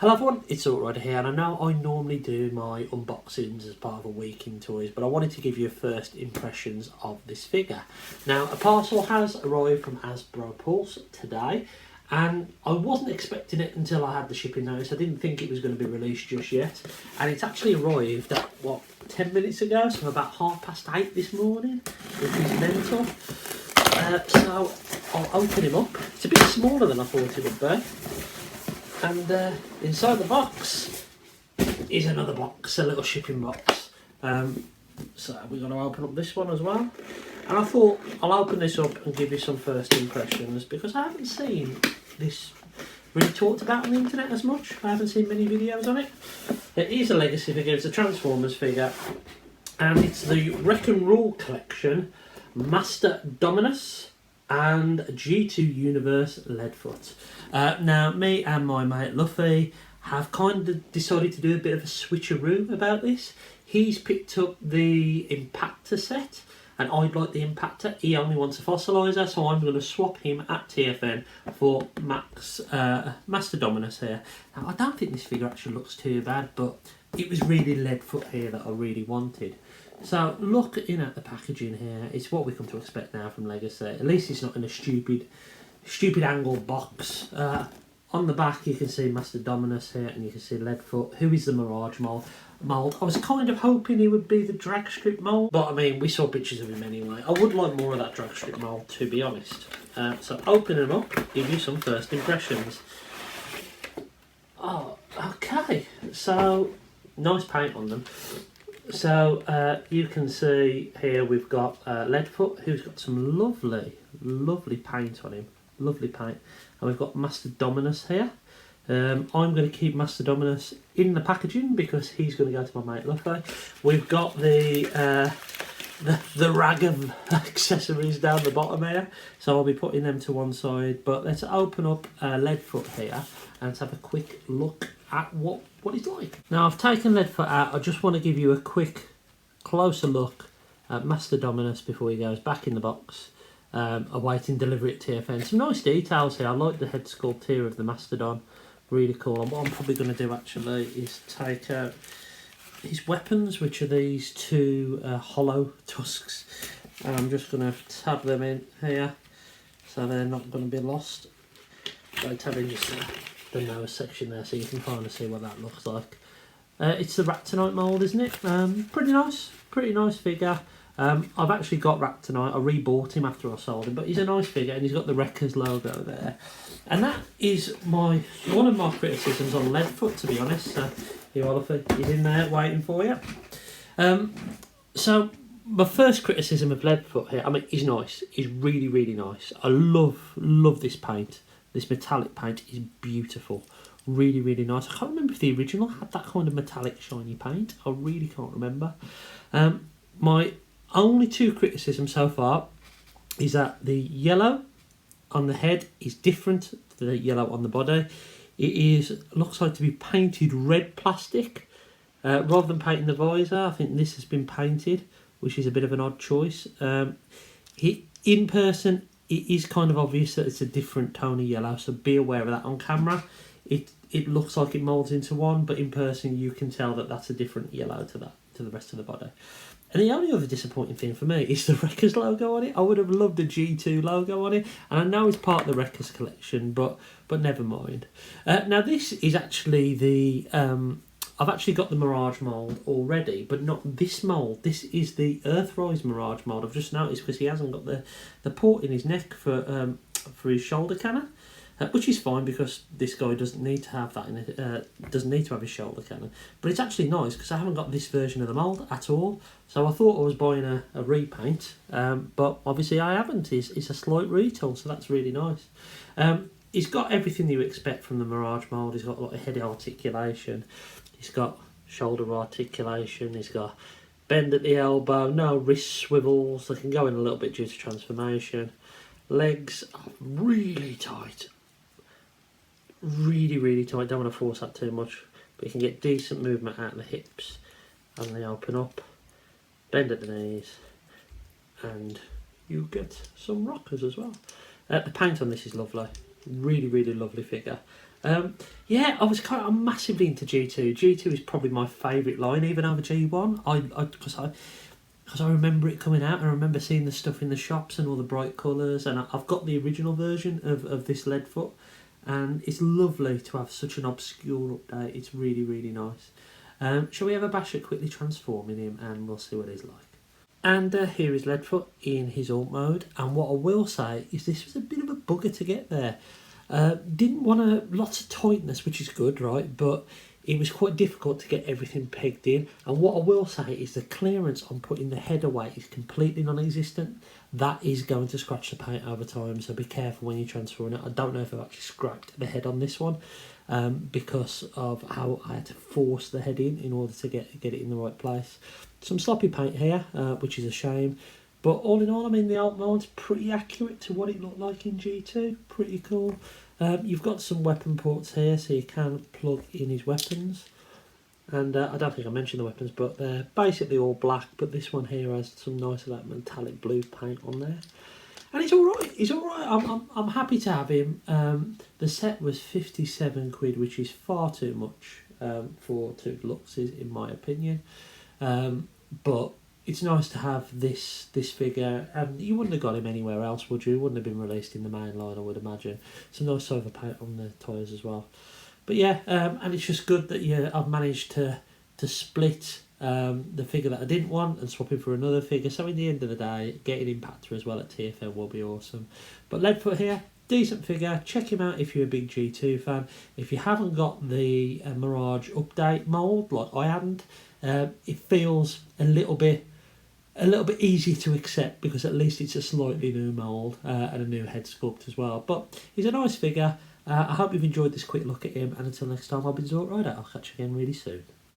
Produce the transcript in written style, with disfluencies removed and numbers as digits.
Hello everyone, it's Earthrise here, and I know I normally do my unboxings as part of a week in toys, but I wanted to give you first impressions of this figure. Now, a parcel has arrived from Hasbro Pulse today, and I wasn't expecting it until I had the shipping notice. I didn't think it was going to be released just yet, and it's actually arrived at, what, 10 minutes ago, so about 8:30 this morning, which is mental. So I'll open him up. It's a bit smaller than I thought it would be. And inside the box is another box, a little shipping box. So we're going to open up this one as well. And I thought I'll open this up and give you some first impressions, because I haven't seen this really talked about on the internet as much. I haven't seen many videos on it. It is a legacy figure, it's a Transformers figure. And it's the Wreck and Rule collection, Masterdominus and G2 Universe Leadfoot. Now, me and my mate Luffy have kind of decided to do a bit of a switcheroo about this. He's picked up the Impactor set, and I'd like the Impactor. He only wants a fossiliser, so I'm going to swap him at TFN for Masterdominus here. Now, I don't think this figure actually looks too bad, but it was really Leadfoot here that I really wanted. So looking at the packaging here, it's what we come to expect now from Legacy. At least it's not in a stupid angled box. On the back you can see Masterdominus here, and you can see Leadfoot, who is the Mirage mould. I was kind of hoping he would be the drag strip mould, but I mean, we saw pictures of him anyway. I would like more of that drag strip mould, to be honest. So open him up, give you some first impressions. Oh, okay. So nice paint on them. So you can see here we've got Leadfoot, who's got some lovely paint on him. Lovely paint. And we've got Masterdominus here. I'm going to keep Masterdominus in the packaging because he's going to go to my mate Luffy. We've got the rag of accessories down the bottom here, so I'll be putting them to one side. But let's open up Leadfoot here and let's have a quick look at what he's like. Now, I've taken Leadfoot out. I just want to give you a quick closer look at Masterdominus before he goes back in the box. Awaiting delivery at TFN. Some nice details here. I like the head sculpt here of the Mastodon. Really cool. And what I'm probably going to do actually is take out his weapons, which are these two hollow tusks. And I'm just going to tab them in here so they're not going to be lost. So tabbing just the nose section there so you can kind of see what that looks like. It's the Raptonite mould, isn't it? Pretty nice figure. I've actually got Raptonite. I rebought him after I sold him, but he's a nice figure, and he's got the Wreckers logo there. And that is one of my criticisms on Leadfoot, to be honest. Here, Oliver, he's in there waiting for you. So my first criticism of Leadfoot here, I mean, he's nice. He's really nice. I love this paint. This metallic paint is beautiful. Really nice. I can't remember if the original had that kind of metallic shiny paint. I really can't remember. My only two criticisms so far is that the yellow on the head is different to the yellow on the body. It looks like to be painted red plastic rather than painting the visor. I think this has been painted, which is a bit of an odd choice. In person, it is kind of obvious that it's a different tone of yellow, so be aware of that. On camera, it looks like it moulds into one, but in person you can tell that that's a different yellow to the rest of the body. And the only other disappointing thing for me is the Wreckers logo on it. I would have loved a G2 logo on it, and I know it's part of the Wreckers collection, but never mind. Now this is actually the I've actually got the Mirage mould already, but not this mould. This is the Earthrise Mirage mould. I've just noticed because he hasn't got the port in his neck for his shoulder cannon. Which is fine because this guy doesn't need to have that in it. Doesn't need to have his shoulder cannon, but it's actually nice because I haven't got this version of the mould at all. So I thought I was buying a repaint, but obviously I haven't. It's a slight retool, so that's really nice. He's got everything you expect from the Mirage mould. He's got a lot of head articulation. He's got shoulder articulation. He's got bend at the elbow. No wrist swivels. They can go in a little bit due to transformation. Legs are really tight. Really tight. Don't want to force that too much, but you can get decent movement out of the hips, and they open up, bend at the knees, and you get some rockers as well. The paint on this is lovely. Really, really lovely figure. Yeah, I'm massively into G2. G2 is probably my favourite line, even over G1. Because I remember it coming out, and I remember seeing the stuff in the shops and all the bright colours, and I've got the original version of this Leadfoot, and it's lovely to have such an obscure update. It's really, really nice. Shall we have a bash at quickly transforming him, and we'll see what he's like. And here is Leadfoot in his alt mode, and what I will say is this was a bit of a bugger to get there. Didn't want lots of tightness, which is good, right? But it was quite difficult to get everything pegged in. And what I will say is the clearance on putting the head away is completely non-existent. That is going to scratch the paint over time, so be careful when you're transferring it. I don't know if I've actually scrapped the head on this one because of how I had to force the head in order to get it in the right place. Some sloppy paint here, which is a shame. But all in all, I mean, the alt mode's pretty accurate to what it looked like in G2. Pretty cool. You've got some weapon ports here, so you can plug in his weapons. And I don't think I mentioned the weapons, but they're basically all black. But this one here has some nice like metallic blue paint on there. And he's all right. He's all right. I'm happy to have him. The set was 57 quid, which is far too much for two deluxes, in my opinion. But it's nice to have this figure, and you wouldn't have got him anywhere else, would you? It wouldn't have been released in the main line, I would imagine. Some nice silver paint on the tyres as well. But yeah, and it's just good that I've managed to split the figure that I didn't want and swap him for another figure. So in the end of the day, getting Impactor as well at TFL will be awesome. But Leadfoot here, decent figure. Check him out if you're a big G2 fan. If you haven't got the Mirage update mould, like I hadn't, it feels a little bit easy to accept because at least it's a slightly new mould and a new head sculpt as well. But he's a nice figure. I hope you've enjoyed this quick look at him, and until next time, I've been Zort Rider. I'll catch you again really soon.